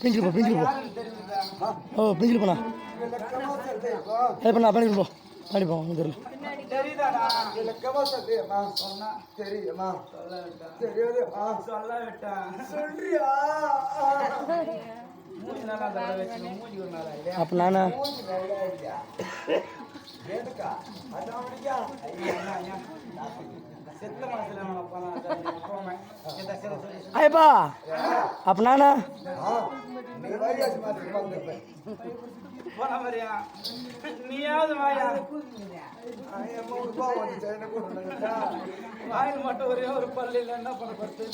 பிரிஞ்சிரு போ ஓ பிரிஞ்சிரு போண்ணா ஏ பண்ணா பண்ணிட்டு போ பண்ணிப்போம் ஒன்றும் தெரியல அப்ப நானா ஐயப்பா அப்ப நானா நீயாவது வாயில் மட்டும் ஒரே ஒரு பள்ளி இல்லை என்ன பண்ண படுத்து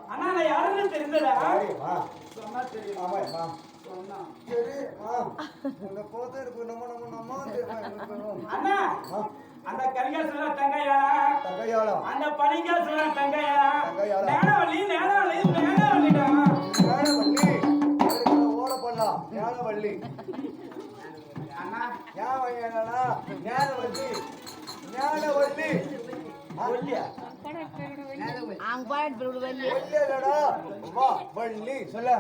அண்ணா நான் யாருன்னு தெரிந்ததா சொன்னா தெரியும் அண்ணா அந்த கரிகாசுல தங்கையாளா அந்த பனிகாசுல தங்கையாளா நேரவள்ளி ஓடப்பள்ளி அண்ணா ஞானவள்ளி சொல்ல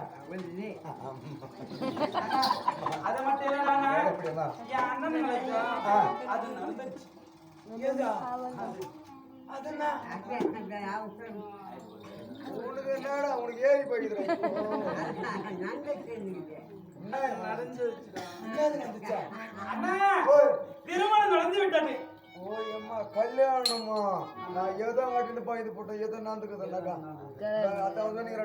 அத மட்டும் இல்ல என் அண்ணன் அது நடந்துச்சு உனக்கு என்னடா உனக்கு ஏறி போயிடுது திருமணம் நடந்து விட்டது ஓயம்மா கல்யாணமா நான் ஏதோ வாட்டிட்டு போயிட்டு போட்டேன் ஏதோ நடந்துக்குதுன்னாக்கா அதான் நீங்க